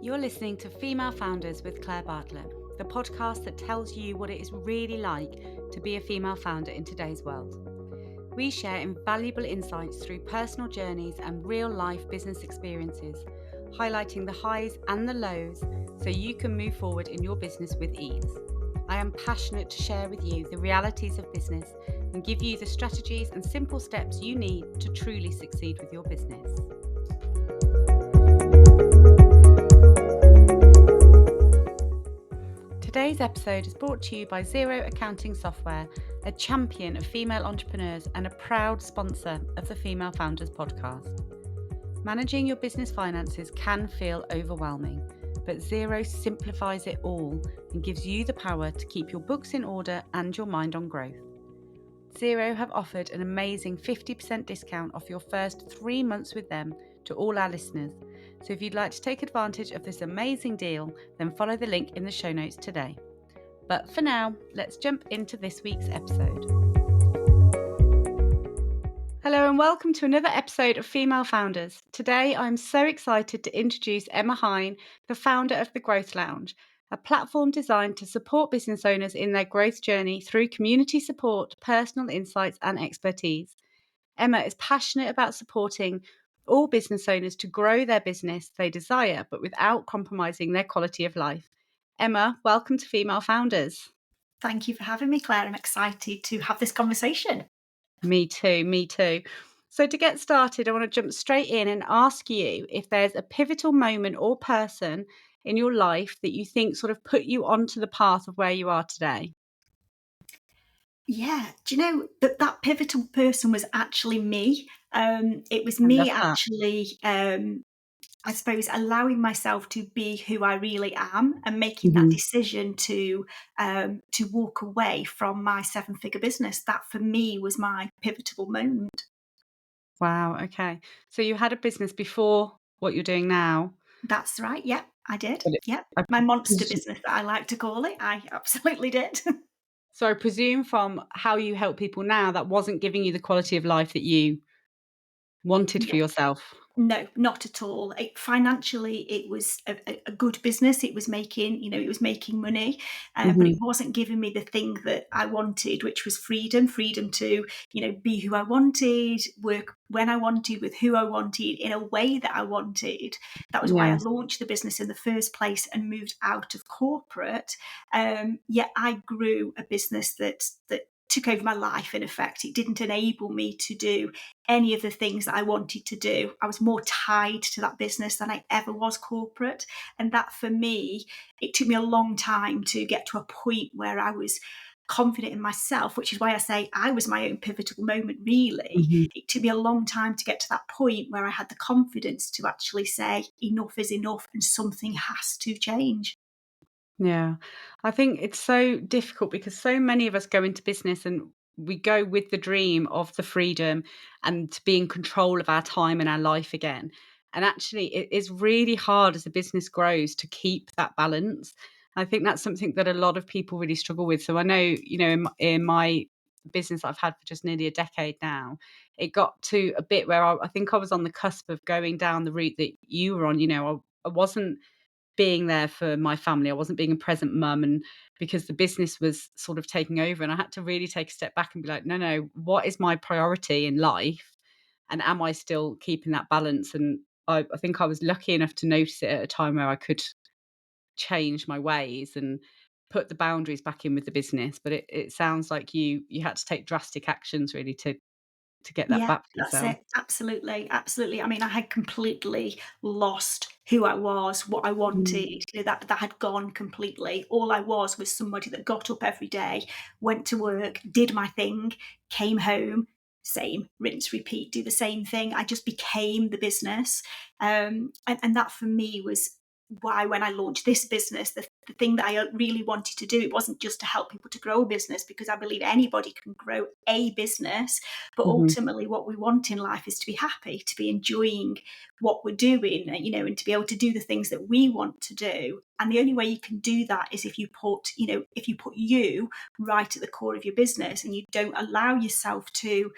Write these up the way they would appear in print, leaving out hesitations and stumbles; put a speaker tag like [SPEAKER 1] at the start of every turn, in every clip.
[SPEAKER 1] You're listening to Female Founders with Claire Bartlett, the podcast that tells you what it is really like to be a female founder in today's world. We share invaluable insights through personal journeys and real-life business experiences, highlighting the highs and the lows so you can move forward in your business with ease. I am passionate to share with you the realities of business and give you the strategies and simple steps you need to truly succeed with your business. Today's episode is brought to you by Xero Accounting Software, a champion of female entrepreneurs and a proud sponsor of the Female Founders podcast. Managing your business finances can feel overwhelming, but Xero simplifies it all and gives you the power to keep your books in order and your mind on growth. Xero have offered an amazing 50% discount off your first 3 months with them to all our listeners. So if you'd like to take advantage of this amazing deal, then follow the link in the show notes today. But for now, let's jump into this week's episode. Hello and welcome to another episode of Female Founders. Today I'm so excited to introduce Emma Hine, the founder of The Growth Lounge, a platform designed to support business owners in their growth journey through community support, personal insights and expertise. Emma is passionate about supporting all business owners to grow their business they desire, but without compromising their quality of life. Emma, welcome to Female Founders.
[SPEAKER 2] Thank you for having me, Claire. I'm excited to have this conversation.
[SPEAKER 1] Me too. So to get started, I want to jump straight in and ask you if there's a pivotal moment or person in your life that you think sort of put you onto the path of where you are today.
[SPEAKER 2] Yeah, do you know that pivotal person was actually me? It was me actually, I suppose, allowing myself to be who I really am and making that decision to walk away from my 7-figure business. That for me was my pivotal moment.
[SPEAKER 1] Wow. Okay. So you had a business before what you're doing now.
[SPEAKER 2] That's right. Yep, I did.
[SPEAKER 1] But
[SPEAKER 2] Yep, my monster business that I like to call it. I absolutely did.
[SPEAKER 1] So I presume from how you help people now, that wasn't giving you the quality of life that you wanted for
[SPEAKER 2] No.
[SPEAKER 1] yourself.
[SPEAKER 2] No, not at all. Financially, it was a good business. It was making, it was making money, but it wasn't giving me the thing that I wanted, which was freedom to, be who I wanted, work when I wanted, with who I wanted, in a way that I wanted. That was why I
[SPEAKER 1] Yes.
[SPEAKER 2] launched the business in the first place and moved out of corporate. Yet I grew a business that took over my life. In effect, it didn't enable me to do any of the things that I wanted to do. I was more tied to that business than I ever was corporate. And that for me, it took me a long time to get to a point where I was confident in myself, which is why I say I was my own pivotal moment, really. It took me a long time to get to that point where I had the confidence to actually say enough is enough and something has to change.
[SPEAKER 1] Yeah. I think it's so difficult because so many of us go into business and we go with the dream of the freedom and to be in control of our time and our life again. And actually, it is really hard as a business grows to keep that balance. I think that's something that a lot of people really struggle with. So I know, in my business I've had for just nearly a decade now, it got to a bit where I think I was on the cusp of going down the route that you were on. I wasn't being there for my family. I wasn't being a present mum, and because the business was sort of taking over, and I had to really take a step back and be like, no, what is my priority in life? And am I still keeping that balance? And I think I was lucky enough to notice it at a time where I could change my ways and put the boundaries back in with the business. But it sounds like you had to take drastic actions really to get that
[SPEAKER 2] Yeah,
[SPEAKER 1] back for
[SPEAKER 2] that's
[SPEAKER 1] yourself.
[SPEAKER 2] it. Absolutely. I mean, I had completely lost who I was, what I wanted. That had gone completely. All I was somebody that got up every day, went to work, did my thing, came home, same, rinse, repeat, do the same thing. I just became the business, and that for me was why when I launched this business, the thing that I really wanted to do, it wasn't just to help people to grow a business, because I believe anybody can grow a business. But
[SPEAKER 1] Hmm.
[SPEAKER 2] ultimately, what we want in life is to be happy, to be enjoying what we're doing, and to be able to do the things that we want to do. And the only way you can do that is if you put you right at the core of your business, and you don't allow yourself to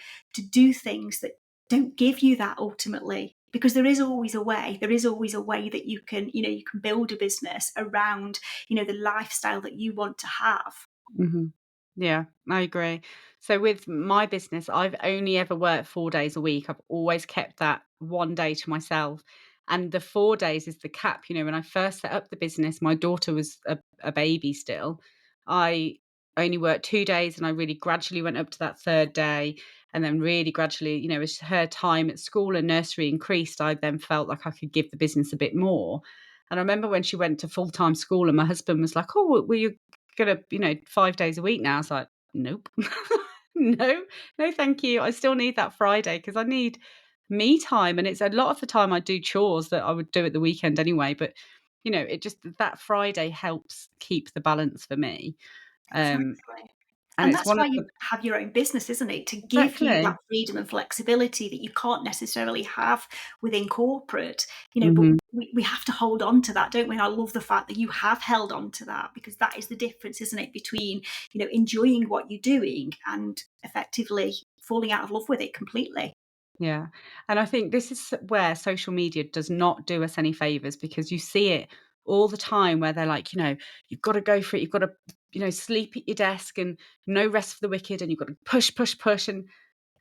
[SPEAKER 2] do things that don't give you that ultimately. because there is always a way. There is always a way that you can, you can build a business around, the lifestyle that you want to have.
[SPEAKER 1] Mhm. Yeah, I agree. So with my business, I've only ever worked 4 days a week. I've always kept that 1 day to myself, and the 4 days is the cap. When I first set up the business, my daughter was a baby still. I only worked 2 days, and I really gradually went up to that 3rd day, and then really gradually, as her time at school and nursery increased, I then felt like I could give the business a bit more. And I remember when she went to full-time school and my husband was like, "Oh, well, will you gonna, 5 days a week now." I was like, "Nope. No, no, thank you. I still need that Friday because I need me time." And it's a lot of the time I do chores that I would do at the weekend anyway, but, it just that Friday helps keep the balance for me. Um,
[SPEAKER 2] Exactly.
[SPEAKER 1] and
[SPEAKER 2] And
[SPEAKER 1] it's
[SPEAKER 2] that's
[SPEAKER 1] one
[SPEAKER 2] why
[SPEAKER 1] of the
[SPEAKER 2] you have your own business, isn't it? To give you that
[SPEAKER 1] exactly.
[SPEAKER 2] freedom and flexibility that you can't necessarily have within corporate, but
[SPEAKER 1] Mhm.
[SPEAKER 2] we have to hold on to that, don't we? And I love the fact that you have held on to that, because that is the difference, isn't it, between, enjoying what you're doing and effectively falling out of love with it completely.
[SPEAKER 1] Yeah. And I think this is where social media does not do us any favors because you see it all the time where they're like, you've got to go for it. You've got to, sleep at your desk and no rest for the wicked and you've got to push, push, push. And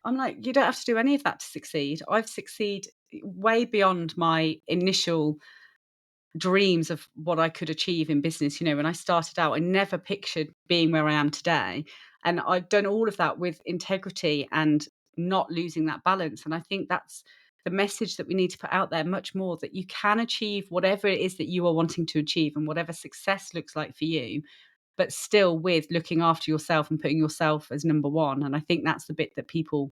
[SPEAKER 1] I'm like, you don't have to do any of that to succeed. I've succeeded way beyond my initial dreams of what I could achieve in business. When I started out, I never pictured being where I am today. And I've done all of that with integrity and not losing that balance. And I think that's the message that we need to put out there much more, that you can achieve whatever it is that you are wanting to achieve and whatever success looks like for you, but still with looking after yourself and putting yourself as number one. And I think that's the bit that people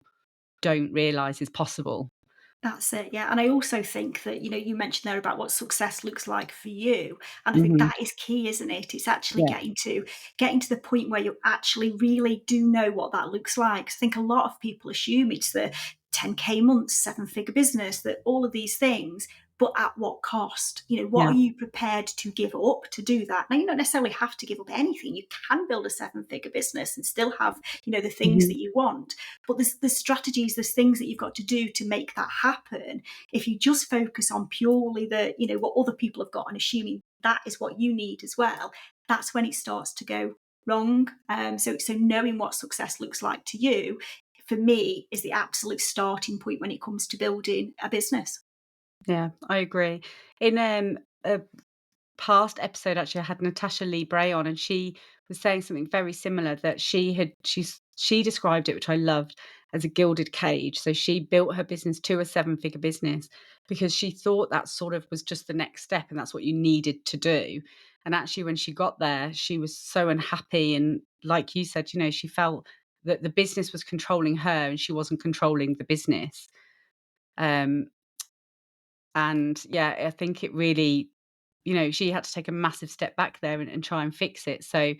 [SPEAKER 1] don't realize is possible.
[SPEAKER 2] That's it, yeah, and I also think that, you mentioned there about what success looks like for you, and I think
[SPEAKER 1] Hmm.
[SPEAKER 2] that is key, isn't it? It's actually
[SPEAKER 1] Yeah.
[SPEAKER 2] getting to the point where you actually really do know what that looks like. I think a lot of people assume it's the 10K months, seven-figure business, that all of these things, but at what cost? What
[SPEAKER 1] Yeah.
[SPEAKER 2] are you prepared to give up to do that? Now, you don't necessarily have to give up anything. You can build a seven-figure business and still have, the things
[SPEAKER 1] Hmm.
[SPEAKER 2] that you want, but there's strategies, there's things that you've got to do to make that happen. If you just focus on purely what other people have got and assuming that is what you need as well, that's when it starts to go wrong. So knowing what success looks like to you, for me, is the absolute starting point when it comes to building a business.
[SPEAKER 1] Yeah, I agree. In a past episode, actually, I had Natasha Lee Bray on, and she was saying something very similar, that she described it, which I loved, as a gilded cage. So she built her business to a seven-figure business because she thought that sort of was just the next step and that's what you needed to do. And actually, when she got there, she was so unhappy. And like you said, she felt that the business was controlling her and she wasn't controlling the business. Um, and yeah, I think it really, she had to take a massive step back there and try and fix it. So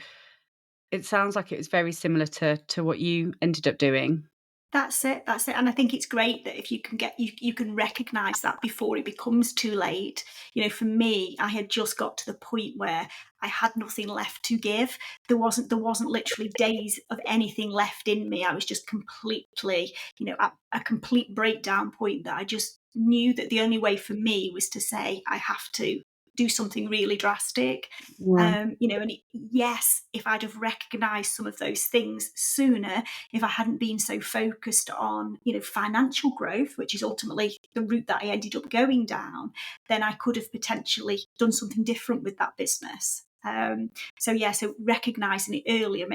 [SPEAKER 1] it sounds like it was very similar to what you ended up doing.
[SPEAKER 2] That's it, and I think it's great that if you can recognise that before it becomes too late. For me, I had just got to the point where I had nothing left to give. There wasn't literally days of anything left in me. I was just completely, at a complete breakdown point, that I just knew that the only way for me was to say, I have to do something really drastic.
[SPEAKER 1] Yeah.
[SPEAKER 2] Yes, if I'd have recognised some of those things sooner, if I hadn't been so focused on, financial growth, which is ultimately the route that I ended up going down, then I could have potentially done something different with that business. So recognizing it earlier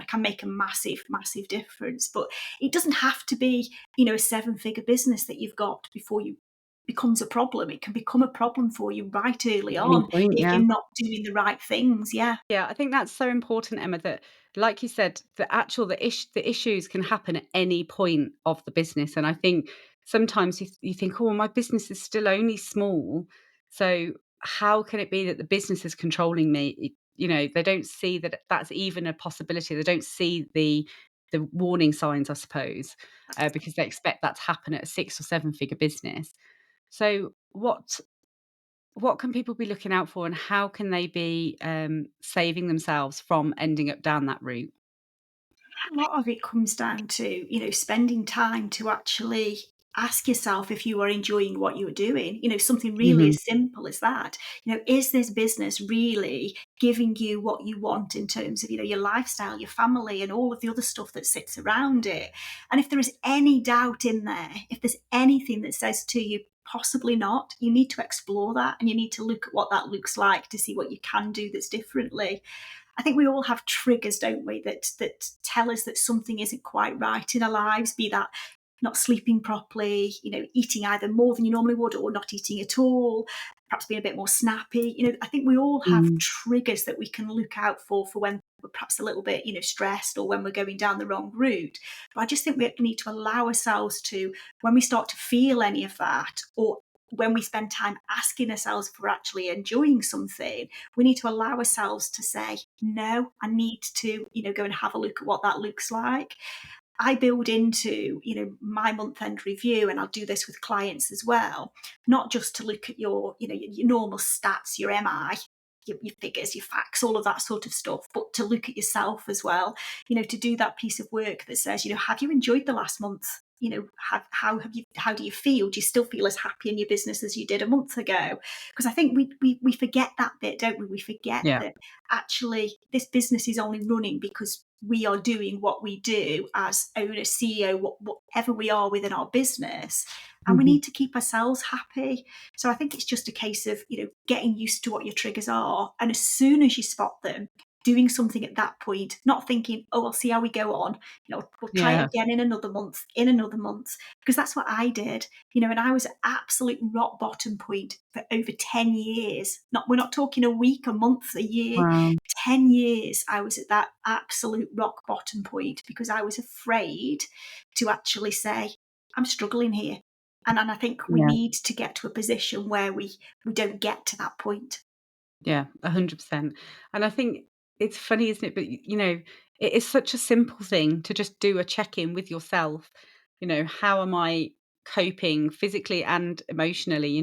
[SPEAKER 2] can make a massive, massive difference. But it doesn't have to be, a seven-figure business that you've got before you becomes a problem. It can become a problem for you right early
[SPEAKER 1] At any
[SPEAKER 2] on
[SPEAKER 1] point,
[SPEAKER 2] if
[SPEAKER 1] yeah.
[SPEAKER 2] you're not doing the right things. Yeah,
[SPEAKER 1] Yeah, I think that's so important, Emma, that like you said, the issues can happen at any point of the business. And I think sometimes you think, oh, well, my business is still only small. So how can it be that the business is controlling me? They don't see that that's even a possibility. They don't see the warning signs, I suppose, because they expect that to happen at a 6 or 7 figure business. So what can people be looking out for, and how can they be, saving themselves from ending up down that route?
[SPEAKER 2] a lot of it comes down to, spending time to actually ask yourself if you are enjoying what you're doing. Something really
[SPEAKER 1] Mhm.
[SPEAKER 2] as simple as that. Is this business really giving you what you want in terms of, your lifestyle, your family, and all of the other stuff that sits around it? And if there is any doubt in there, if there's anything that says to you, possibly not, you need to explore that, and you need to look at what that looks like to see what you can do that's differently. I think we all have triggers, don't we, that tell us that something isn't quite right in our lives, be that not sleeping properly, eating either more than you normally would or not eating at all, perhaps being a bit more snappy. I think we all have
[SPEAKER 1] Mm.
[SPEAKER 2] triggers that we can look out for when we're perhaps a little bit, stressed, or when we're going down the wrong route. But I just think we need to allow ourselves to, when we start to feel any of that, or when we spend time asking ourselves if we're actually enjoying something, we need to allow ourselves to say, no, I need to, go and have a look at what that looks like. I build into, my month end review, and I'll do this with clients as well, not just to look at your normal stats, your MI, your figures, your facts, all of that sort of stuff, but to look at yourself as well, to do that piece of work that says, have you enjoyed the last month? How do you feel? Do you still feel as happy in your business as you did a month ago? Because I think we forget that bit, don't we? We forget
[SPEAKER 1] Yeah.
[SPEAKER 2] that actually this business is only running because we are doing what we do as owner, CEO, whatever we are within our business. And we
[SPEAKER 1] Mhm.
[SPEAKER 2] need to keep ourselves happy. So I think it's just a case of, getting used to what your triggers are. And as soon as you spot them, doing something at that point, not thinking, oh, I'll see how we go on. We'll try it
[SPEAKER 1] Yeah.
[SPEAKER 2] again in another month, because that's what I did. And I was at absolute rock bottom point for over 10 years. We're not talking a week, a month, a year.
[SPEAKER 1] Wow.
[SPEAKER 2] 10 years I was at that absolute rock bottom point because I was afraid to actually say, I'm struggling here. And I think we
[SPEAKER 1] Yeah.
[SPEAKER 2] need to get to a position where we don't get to that point.
[SPEAKER 1] Yeah, 100%. And I think it's funny, isn't it? But, it is such a simple thing to just do a check-in with yourself. How am I coping physically and emotionally?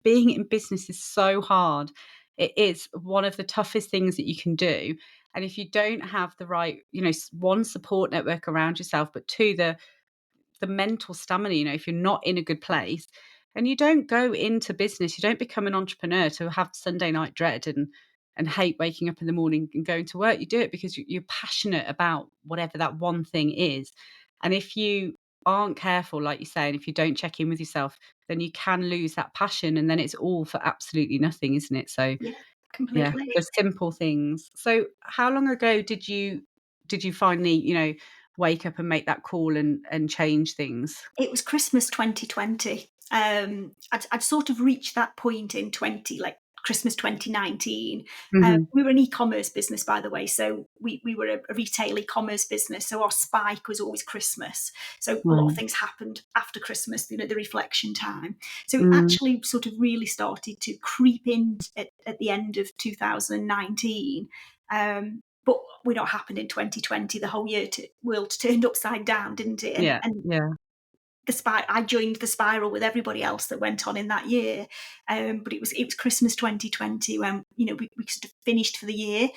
[SPEAKER 1] Being in business is so hard. It is one of the toughest things that you can do. And if you don't have the right, one, support network around yourself, but two, the mental stamina, if you're not in a good place, and you don't go into business, you don't become an entrepreneur to have Sunday night dread and hate waking up in the morning and going to work. You do it because you're passionate about whatever that one thing is. And if you aren't careful, like you say, and if you don't check in with yourself, then you can lose that passion, and then it's all for absolutely nothing, isn't it? So
[SPEAKER 2] Yeah,
[SPEAKER 1] yeah,
[SPEAKER 2] completely.
[SPEAKER 1] the simple things. So how long ago did you finally, wake up and make that call and change things?
[SPEAKER 2] It was Christmas 2020. I'd sort of reached that point in like Christmas 2019.
[SPEAKER 1] Mhm.
[SPEAKER 2] We were an e-commerce business, by the way, so we were a retail e-commerce business. So our spike was always Christmas. So a lot of
[SPEAKER 1] Right.
[SPEAKER 2] things happened after Christmas, the reflection time. So it
[SPEAKER 1] Mm.
[SPEAKER 2] actually sort of really started to creep in at the end of 2019. But we what happened in 2020. The whole world turned upside down, didn't it? And,
[SPEAKER 1] Yeah,
[SPEAKER 2] and
[SPEAKER 1] yeah.
[SPEAKER 2] I joined the spiral with everybody else that went on in that year. But it was Christmas 2020 when we sort of finished for the year,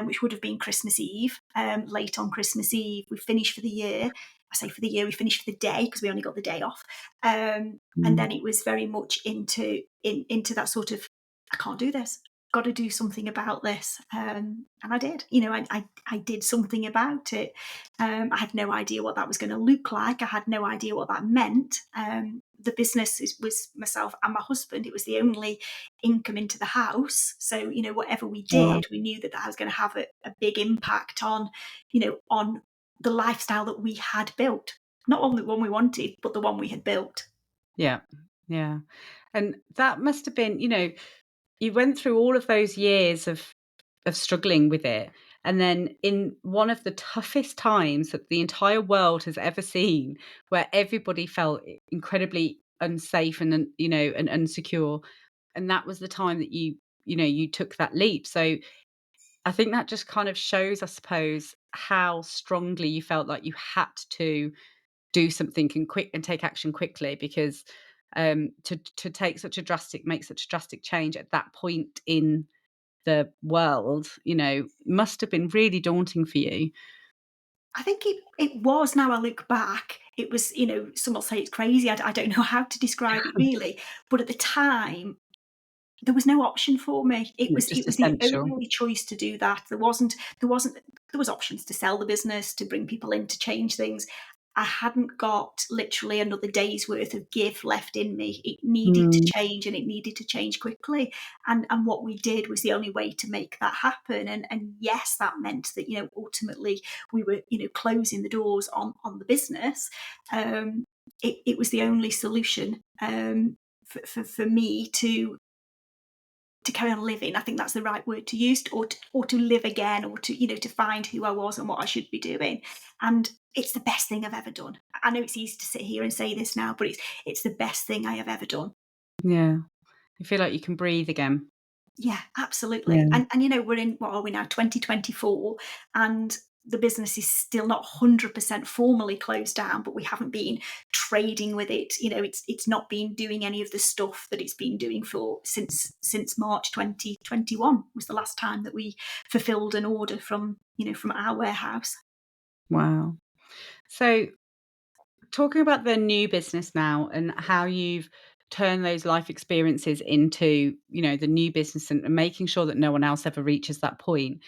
[SPEAKER 2] which would have been Christmas Eve. Late on Christmas Eve, we finished for the year. I say for the year, we finished for the day because we only got the day off. And
[SPEAKER 1] Mm.
[SPEAKER 2] then it was very much into that sort of, I can't do this. Got to do something about this, and I did. I did something about it. I had no idea what that was going to look like. I had no idea what that meant. The business was myself and my husband. It was the only income into the house. So, whatever we
[SPEAKER 1] Wow.
[SPEAKER 2] did, we knew that that was going to have a big impact on the lifestyle that we had built. Not only the one we wanted, but the one we had built.
[SPEAKER 1] Yeah, yeah. And that must have been, you went through all of those years of struggling with it, and then in one of the toughest times that the entire world has ever seen, where everybody felt incredibly unsafe and insecure, and that was the time that you took that leap. So I think that just kind of shows, I suppose, how strongly you felt like you had to do something and take action quickly, because to make such a drastic change at that point in the world, must have been really daunting for you.
[SPEAKER 2] I think it was, now I look back, It was, some will say it's crazy. I don't know how to describe it really, but at the time, there was no option for me. It
[SPEAKER 1] It's
[SPEAKER 2] was
[SPEAKER 1] just
[SPEAKER 2] it was the
[SPEAKER 1] essential.
[SPEAKER 2] only choice to do that. There was options to sell the business, to bring people in, to change things. I hadn't got literally another day's worth of give left in me. It needed to
[SPEAKER 1] Mm,
[SPEAKER 2] change, and it needed to change quickly. And what we did was the only way to make that happen. And yes, that meant that, ultimately we were, closing the doors on the business. Um, it was the only solution, for me to carry on living. I think that's the right word to use, or to live again, or to find who I was and what I should be doing. And it's the best thing I've ever done. I know it's easy to sit here and say this now, but it's the best thing I have ever done.
[SPEAKER 1] yeah. You feel like you can breathe again.
[SPEAKER 2] Yeah, absolutely.
[SPEAKER 1] Yeah.
[SPEAKER 2] And we're in, what are we now, 2024, and the business is still not 100% formally closed down, but we haven't been trading with it. It's not been doing any of the stuff that it's been doing for since March 2021 was the last time that we fulfilled an order from our warehouse.
[SPEAKER 1] Wow. So, talking about the new business now and how you've turned those life experiences into, the new business and making sure that no one else ever reaches that point.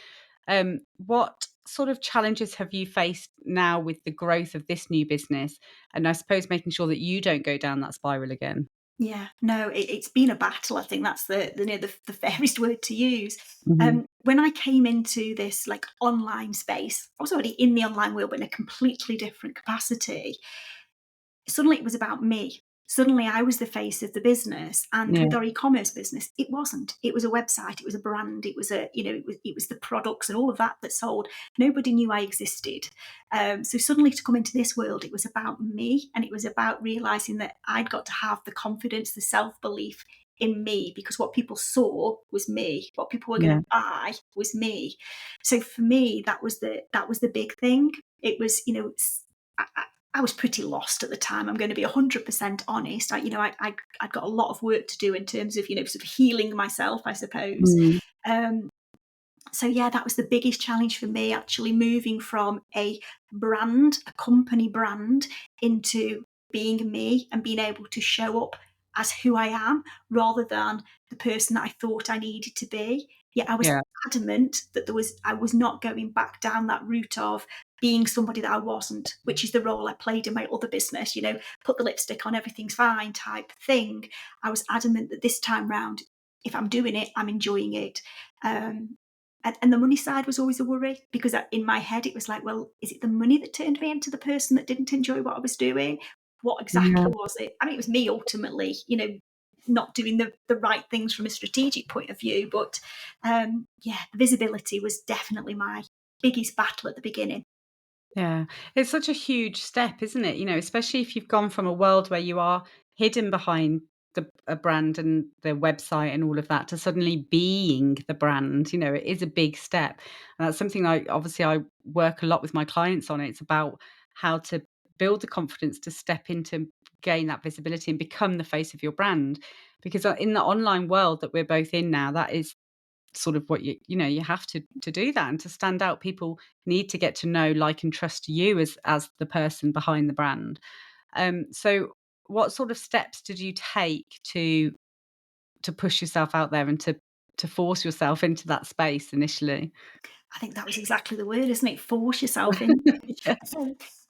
[SPEAKER 1] What sort of challenges have you faced now with the growth of this new business? And I suppose making sure that you don't go down that spiral again.
[SPEAKER 2] Yeah, no, it's been a battle. I think that's the fairest word to use.
[SPEAKER 1] Mhm.
[SPEAKER 2] When I came into this like online space, I was already in the online world, but in a completely different capacity. Suddenly, it was about me. Suddenly, I was the face of the business, and
[SPEAKER 1] Yeah,
[SPEAKER 2] with our e-commerce business, it wasn't. It was a website, it was a brand, it was it was the products and all of that sold. Nobody knew I existed. So suddenly, to come into this world, it was about me, and it was about realizing that I'd got to have the confidence, the self belief in me, because what people saw was me. What people were going
[SPEAKER 1] yeah,
[SPEAKER 2] to buy was me. So for me, that was the big thing. It was, I was pretty lost at the time. I'm going to be 100% honest. I'd got a lot of work to do in terms of, sort of healing myself, I suppose.
[SPEAKER 1] mm,
[SPEAKER 2] Um, so yeah, that was the biggest challenge for me, actually moving from a brand, a company brand, into being me and being able to show up as who I am rather than the person that I thought I needed to be. Yet I was
[SPEAKER 1] yeah,
[SPEAKER 2] adamant that I was not going back down that route of being somebody that I wasn't, which is the role I played in my other business, put the lipstick on, everything's fine type thing. I was adamant that this time round, if I'm doing it, I'm enjoying it. Um, and the money side was always a worry, because in my head it was like, well, is it the money that turned me into the person that didn't enjoy what I was doing? What
[SPEAKER 1] yeah.
[SPEAKER 2] exactly was it? I mean, it was me ultimately, not doing the right things from a strategic point of view. But yeah, visibility was definitely my biggest battle at the beginning.
[SPEAKER 1] Yeah, it's such a huge step, isn't it? Especially if you've gone from a world where you are hidden behind a brand and the website and all of that to suddenly being the brand. It is a big step, and that's something I work a lot with my clients on. It's about how to build the confidence to step into gain that visibility and become the face of your brand. Because in the online world that we're both in now, that is sort of what you have to do that, and to stand out, people need to get to know, like, and trust you as the person behind the brand. So what sort of steps did you take to push yourself out there and to force yourself into that space initially?
[SPEAKER 2] I think that was exactly the word, isn't it? Force yourself into it.
[SPEAKER 1] Yeah.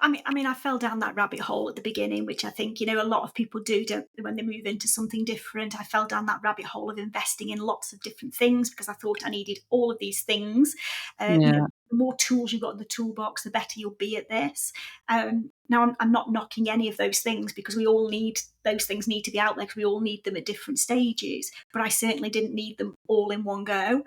[SPEAKER 2] I mean, I fell down that rabbit hole at the beginning, which I think, a lot of people do, don't they, when they move into something different. I fell down that rabbit hole of investing in lots of different things because I thought I needed all of these things.
[SPEAKER 1] Yeah,
[SPEAKER 2] The more tools you've got in the toolbox, the better you'll be at this. Now, I'm not knocking any of those things, because those things need to be out there, because we all need them at different stages. But I certainly didn't need them all in one go.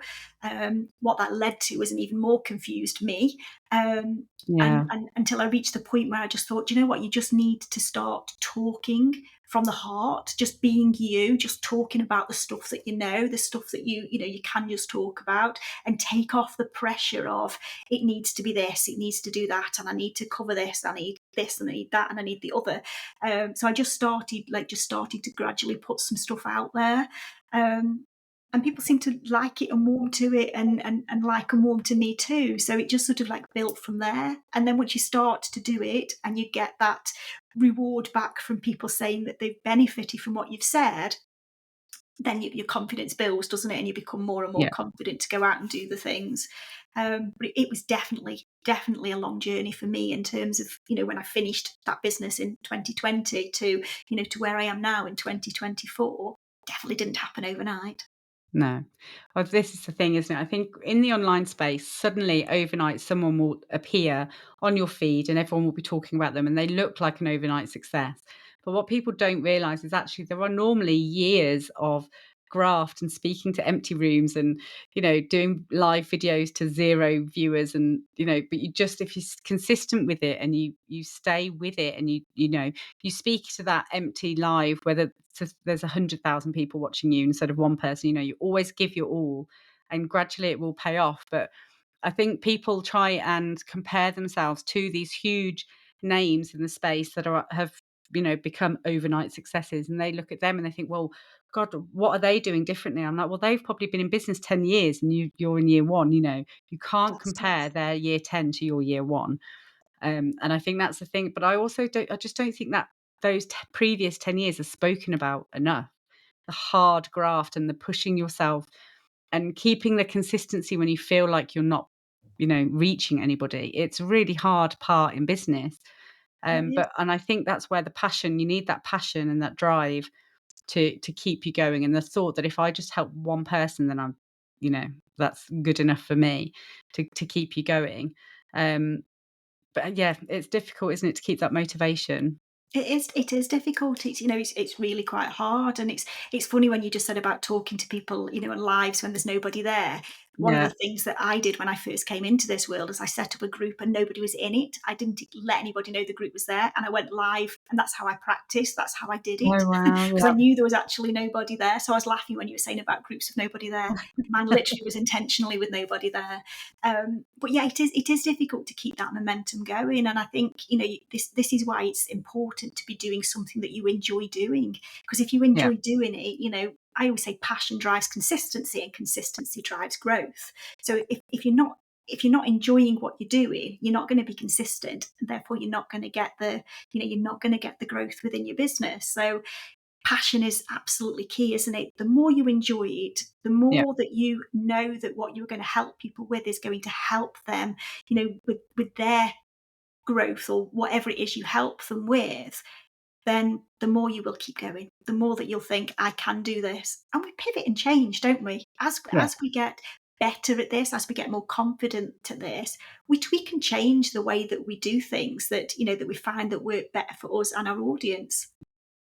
[SPEAKER 2] What that led to was an even more confused me. And,
[SPEAKER 1] yeah,
[SPEAKER 2] and until I reached the point where I just thought, you know what, you just need to start talking from the heart, just being you, just talking about the stuff that the stuff that you can just talk about, and take off the pressure of it needs to be this, it needs to do that, and I need to cover this, I need this, and I need that, and I need the other. So I just started to gradually put some stuff out there. Um, and people seem to like it and warm to it, and like and warm to me too. So it just sort of like built from there. And then once you start to do it and you get that reward back from people saying that they've benefited from what you've said, then your confidence builds, doesn't it? And you become more and more
[SPEAKER 1] Yeah.
[SPEAKER 2] confident to go out and do the things. But it was definitely a long journey for me in terms of, when I finished that business in 2020 to, to where I am now in 2024. Definitely didn't happen overnight.
[SPEAKER 1] No. Well, this is the thing, isn't it? I think in the online space, suddenly overnight, someone will appear on your feed and everyone will be talking about them and they look like an overnight success. But what people don't realize is actually there are normally years of graft and speaking to empty rooms and, doing live videos to 0 viewers and, but you just, if you're consistent with it and you stay with it and you speak to that empty live, whether there's 100,000 people watching you instead of one person, you always give your all and gradually it will pay off. But I think people try and compare themselves to these huge names in the space that have become overnight successes, and they look at them and they think, well, God, what are they doing differently? I'm like, well, they've probably been in business 10 years and you're in year one. You can't
[SPEAKER 2] That's
[SPEAKER 1] compare their year 10 to your year one. And I think that's the thing. But I just don't think that those previous 10 years are spoken about enough. The hard graft and the pushing yourself and keeping the consistency when you feel like you're not, reaching anybody. It's a really hard part in business.
[SPEAKER 2] it is.
[SPEAKER 1] And I think that's where the passion, you need that passion and that drive to keep you going. And the thought that if I just help one person, then you know, that's good enough for me to keep you going. Um, but yeah, it's difficult, isn't it, to keep that motivation?
[SPEAKER 2] It is difficult. It's really quite hard, and it's funny when you just said about talking to people, in lives when there's nobody there. One of
[SPEAKER 1] Yeah.
[SPEAKER 2] the things that I did when I first came into this world is I set up a group and nobody was in it. I didn't let anybody know the group was there, and I went live, and that's how I practiced. That's how I did it
[SPEAKER 1] Oh, wow.
[SPEAKER 2] because I knew there was actually nobody there. So I was laughing when you were saying about groups of nobody there. Mine literally was intentionally with nobody there. But yeah, it is difficult to keep that momentum going, and I think this is why it's important to be doing something that you enjoy doing. Because if you
[SPEAKER 1] Yeah.
[SPEAKER 2] enjoy doing it, I always say passion drives consistency, and consistency drives growth. So if you're not enjoying what you're doing, you're not going to be consistent, and therefore you're not going to get the growth within your business. So passion is absolutely key, isn't it? The more you enjoy it, the
[SPEAKER 1] Yeah.
[SPEAKER 2] more that you know that what you're going to help people with is going to help them, with their growth or whatever it is you help them with, then the more you will keep going, the more that you'll think, I can do this. And we pivot and change, don't we?
[SPEAKER 1] Yeah.
[SPEAKER 2] As we get better at this, as we get more confident at this, we tweak and change the way that we do things that we find that work better for us and our audience.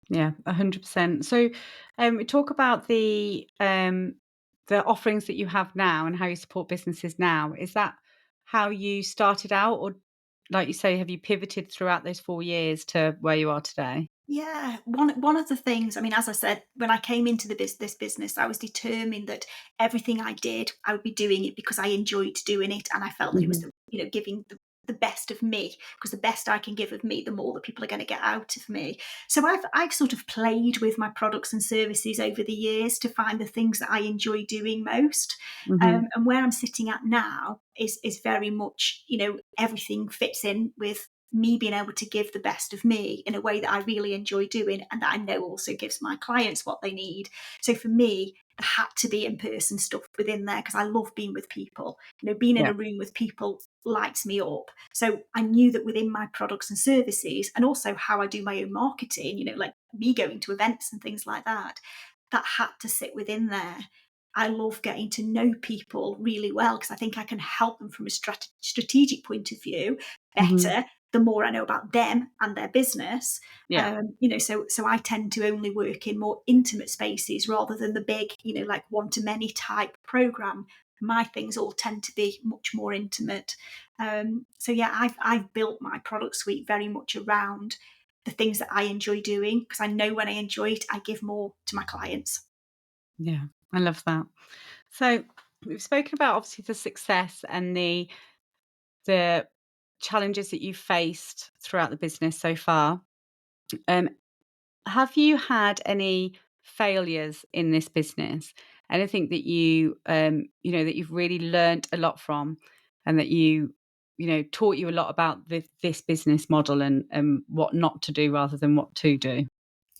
[SPEAKER 1] Yeah, 100%. So, we talk about the offerings that you have now and how you support businesses now. Is that how you started out, or like you say, have you pivoted throughout those 4 years to where you are today?
[SPEAKER 2] Yeah, one of the things, I mean, as I said, when I came into this business, I was determined that everything I did, I would be doing it because I enjoyed doing it, and I felt that it was
[SPEAKER 1] Mhm.
[SPEAKER 2] giving the best of me, because the best I can give of me, the more that people are going to get out of me. So I've sort of played with my products and services over the years to find the things that I enjoy doing most.
[SPEAKER 1] Mhm.
[SPEAKER 2] And where I'm sitting at now is very much, everything fits in with me being able to give the best of me in a way that I really enjoy doing, and that I know also gives my clients what they need. So for me, there had to be in-person stuff within there because I love being with people. Being in
[SPEAKER 1] Yeah.
[SPEAKER 2] a room with people lights me up. So I knew that within my products and services, and also how I do my own marketing, like me going to events and things like that, that had to sit within there. I love getting to know people really well because I think I can help them from a strategic point of view
[SPEAKER 1] Mhm.
[SPEAKER 2] better the more I know about them and their business.
[SPEAKER 1] Yeah.
[SPEAKER 2] So I tend to only work in more intimate spaces rather than the big, like one to many type program. My things all tend to be much more intimate. So yeah, I've built my product suite very much around the things that I enjoy doing because I know when I enjoy it, I give more to my clients.
[SPEAKER 1] Yeah. I love that. So, we've spoken about obviously the success and the challenges that you've faced throughout the business so far. Um, Have you had any failures in this business? anything that that you've really learnt a lot from, and that taught you a lot about this business model, and what not to do rather than what to do.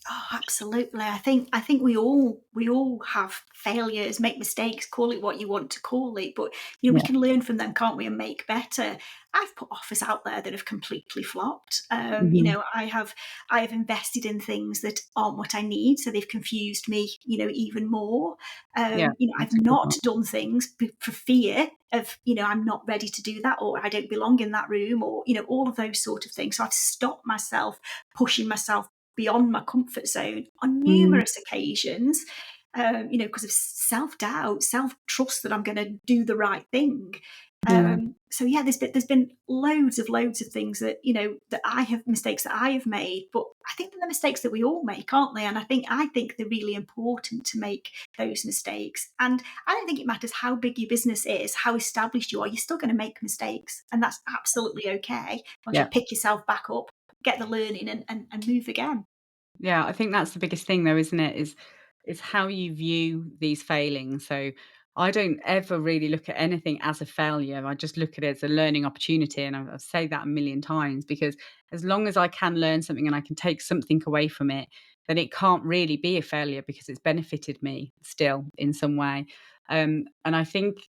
[SPEAKER 2] Oh, absolutely. I think we all have failures, make mistakes, call it what you want to call it, but we
[SPEAKER 1] Yeah.
[SPEAKER 2] can learn from them, can't we, and make better. I've put offers out there that have completely flopped.
[SPEAKER 1] Mhm.
[SPEAKER 2] I have invested in things that aren't what I need, so they've confused me, even more.
[SPEAKER 1] Yeah,
[SPEAKER 2] I've
[SPEAKER 1] that's a good
[SPEAKER 2] not
[SPEAKER 1] one.
[SPEAKER 2] done things for fear of, I'm not ready to do that, or I don't belong in that room, or all of those sort of things. So I've stopped myself pushing myself beyond my comfort zone on
[SPEAKER 1] Mhm.
[SPEAKER 2] numerous occasions, because of self doubt, self trust that I'm going to do the right thing.
[SPEAKER 1] Yeah.
[SPEAKER 2] So yeah, there's been loads of things that that I have mistakes that I have made, but I think they're the mistakes that we all make, aren't they? And I think they're really important to make those mistakes. And I don't think it matters how big your business is, how established you are, you're still going to make mistakes, and that's absolutely okay. Once you
[SPEAKER 1] Yeah.
[SPEAKER 2] pick yourself back up, get the learning, and move again.
[SPEAKER 1] Yeah, I think that's the biggest thing though, isn't it? Is how you view these failings. So I don't ever really look at anything as a failure. I just look at it as a learning opportunity. And I've said that a million times, because as long as I can learn something and I can take something away from it, then it can't really be a failure, because it's benefited me still in some way. And I think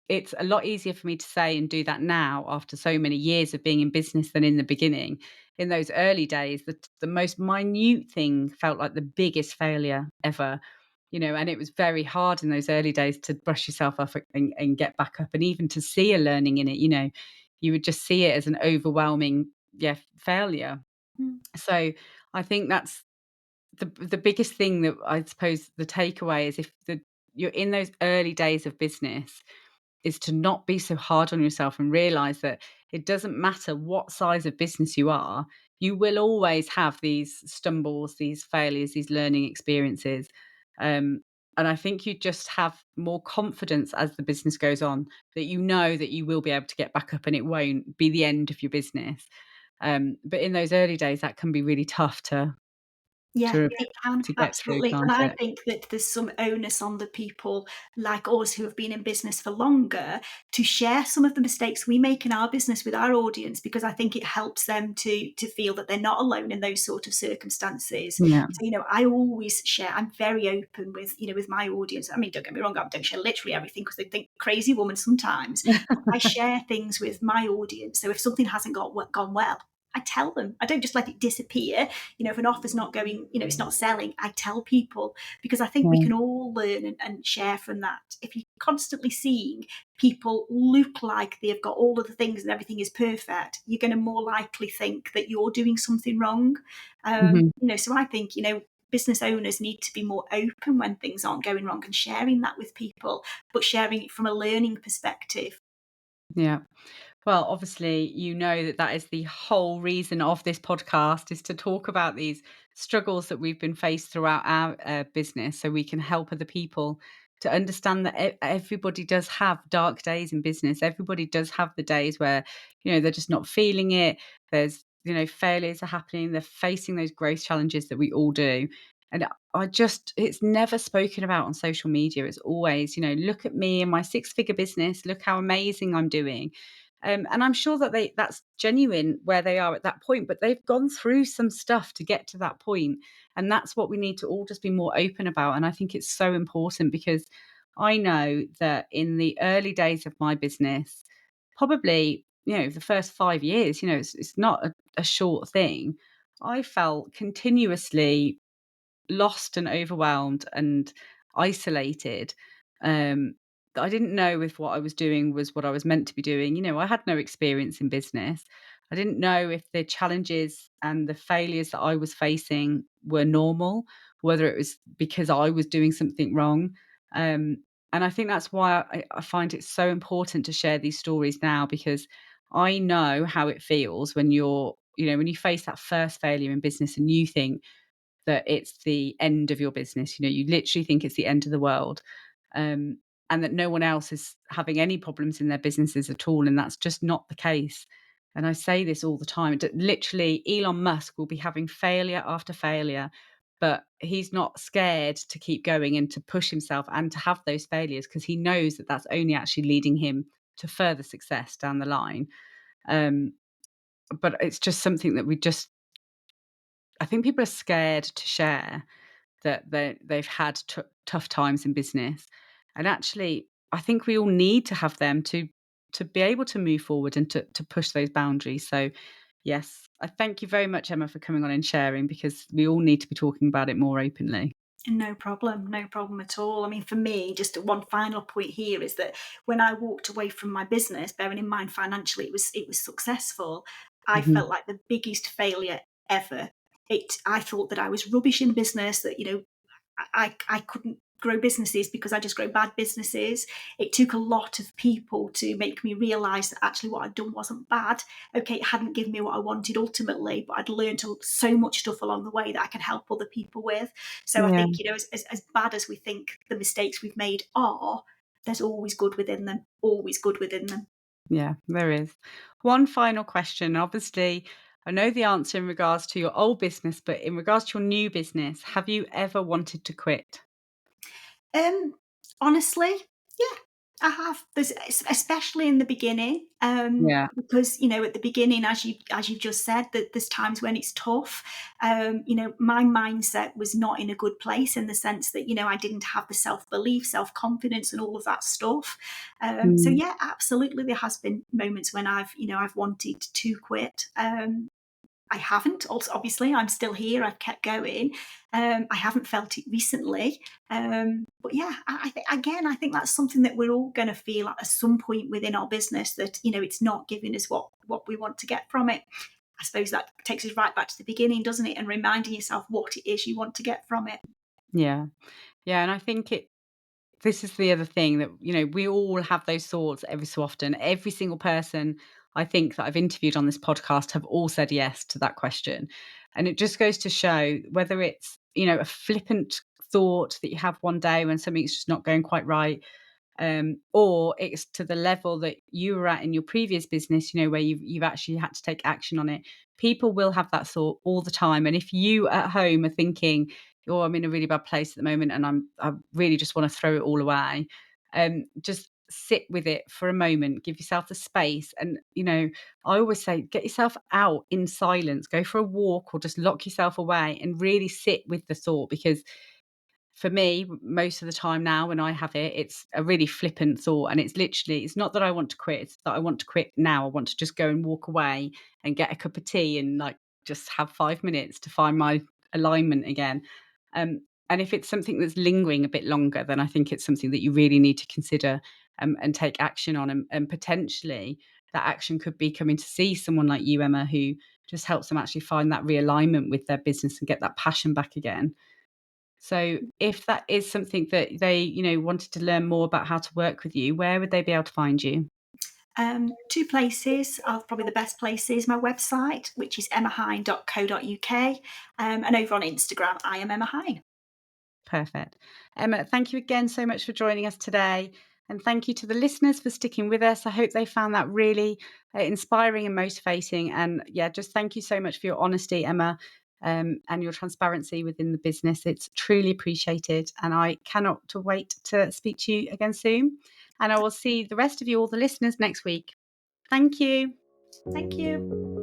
[SPEAKER 1] it's a lot easier for me to say and do that now after so many years of being in business than in the beginning. In those early days, the most minute thing felt like the biggest failure ever, and it was very hard in those early days to brush yourself off and get back up, and even to see a learning in it. You would just see it as an overwhelming, yeah, failure.
[SPEAKER 2] Mm.
[SPEAKER 1] So I think that's the biggest thing, that I suppose the takeaway is, if you're in those early days of business, is to not be so hard on yourself and realize that it doesn't matter what size of business you are, you will always have these stumbles, these failures, these learning experiences. Um, and I think you just have more confidence as the business goes on, that you know that you will be able to get back up and it won't be the end of your business. But in those early days, that can be really tough
[SPEAKER 2] Yeah,
[SPEAKER 1] to
[SPEAKER 2] it can,
[SPEAKER 1] to get through,
[SPEAKER 2] absolutely. And
[SPEAKER 1] can't
[SPEAKER 2] I
[SPEAKER 1] it?
[SPEAKER 2] think that there's some onus on the people like us who have been in business for longer to share some of the mistakes we make in our business with our audience, because I think it helps them to feel that they're not alone in those sort of circumstances.
[SPEAKER 1] Yeah.
[SPEAKER 2] So, I always share, I'm very open with, with my audience. I mean, don't get me wrong, I don't share literally everything because they think crazy woman sometimes, but I share things with my audience. So if something hasn't gone well, I tell them. I don't just let it disappear. If an offer's not going, it's not selling, I tell people, because I think we
[SPEAKER 1] Yeah.
[SPEAKER 2] can all learn and share from that. If you're constantly seeing people look like they've got all of the things and everything is perfect, you're going to more likely think that you're doing something wrong.
[SPEAKER 1] Mhm.
[SPEAKER 2] So I think, business owners need to be more open when things aren't going wrong and sharing that with people, but sharing it from a learning perspective.
[SPEAKER 1] Yeah. Well, obviously, that is the whole reason of this podcast, is to talk about these struggles that we've been faced throughout our business, so we can help other people to understand that everybody does have dark days in business. Everybody does have the days where, they're just not feeling it. There's, failures are happening. They're facing those growth challenges that we all do. And it's never spoken about on social media. It's always, look at me and my six-figure business. Look how amazing I'm doing. And I'm sure that that's genuine where they are at that point, but they've gone through some stuff to get to that point. And that's what we need to all just be more open about. And I think it's so important, because I know that in the early days of my business, probably, the first 5 years, it's not a short thing. I felt continuously lost and overwhelmed and isolated. Um, I didn't know if what I was doing was what I was meant to be doing. I had no experience in business. I didn't know if the challenges and the failures that I was facing were normal, whether it was because I was doing something wrong. Um, and I think that's why I find it so important to share these stories now, because I know how it feels when when you face that first failure in business and you think that it's the end of your business. You literally think it's the end of the world, um, and that no one else is having any problems in their businesses at all, and that's just not the case. And I say this all the time. Literally, Elon Musk will be having failure after failure, but he's not scared to keep going and to push himself and to have those failures because he knows that that's only actually leading him to further success down the line. Um, but it's just something that I think people are scared to share that they've had tough times in business, and actually, I think we all need to have them to be able to move forward and to push those boundaries. So, yes, I thank you very much, Emma, for coming on and sharing because we all need to be talking about it more openly.
[SPEAKER 2] No problem, no problem at all. I mean, for me, just one final point here is that when I walked away from my business, bearing in mind financially it was successful, I
[SPEAKER 1] Mhm.
[SPEAKER 2] felt like the biggest failure ever. I thought that I was rubbish in business, that I couldn't grow businesses because I just grow bad businesses. It took a lot of people to make me realise that actually what I'd done wasn't bad. Okay, it hadn't given me what I wanted ultimately, but I'd learned so much stuff along the way that I could help other people with. So I
[SPEAKER 1] Yeah,
[SPEAKER 2] think, as bad as we think the mistakes we've made are, there's always good within them, always good within them.
[SPEAKER 1] yeah, there is. One final question. Obviously, I know the answer in regards to your old business, but in regards to your new business, have you ever wanted to quit?
[SPEAKER 2] Um, Honestly, yeah, I have. There's especially in the beginning,
[SPEAKER 1] Yeah.
[SPEAKER 2] because at the beginning, as you just said, that there's times when it's tough. My mindset was not in a good place in the sense that I didn't have the self belief, self confidence, and all of that stuff. So
[SPEAKER 1] Mm,
[SPEAKER 2] yeah, absolutely, there has been moments when I've wanted to quit. I haven't. Also, obviously, I'm still here. I've kept going. I haven't felt it recently, but yeah, I think again, I think that's something that we're all going to feel at some point within our business that it's not giving us what we want to get from it. I suppose that takes us right back to the beginning, doesn't it? And reminding yourself what it is you want to get from it.
[SPEAKER 1] yeah. Yeah, and I think this is the other thing that, we all have those thoughts every so often. Every single person I think that I've interviewed on this podcast have all said yes to that question. And it just goes to show whether it's, a flippant thought that you have one day when something's just not going quite right, or it's to the level that you were at in your previous business, where you've actually had to take action on it. People will have that thought all the time, and if you at home are thinking, "Oh, I'm in a really bad place at the moment, and I really just want to throw it all away," just sit with it for a moment, give yourself the space, and I always say, get yourself out in silence, go for a walk, or just lock yourself away and really sit with the thought because for me, most of the time now when I have it, it's a really flippant thought. And it's not that I want to quit, it's that I want to quit now. I want to just go and walk away and get a cup of tea and like just have 5 minutes to find my alignment again. And if it's something that's lingering a bit longer, then I think it's something that you really need to consider and take action on. And potentially that action could be coming to see someone like you, Emma, who just helps them actually find that realignment with their business and get that passion back again. So if that is something that they, wanted to learn more about how to work with you, where would they be able to find you?
[SPEAKER 2] Two places are probably the best places. My website, which is emmahine.co.uk, and over on Instagram, I am Emma Hine.
[SPEAKER 1] Perfect. Emma, thank you again so much for joining us today. And thank you to the listeners for sticking with us. I hope they found that really inspiring and motivating. And yeah, just thank you so much for your honesty, Emma, and your transparency within the business. It's truly appreciated. And I cannot to wait to speak to you again soon. And I will see the rest of you, all the listeners, next week. Thank you.
[SPEAKER 2] Thank you.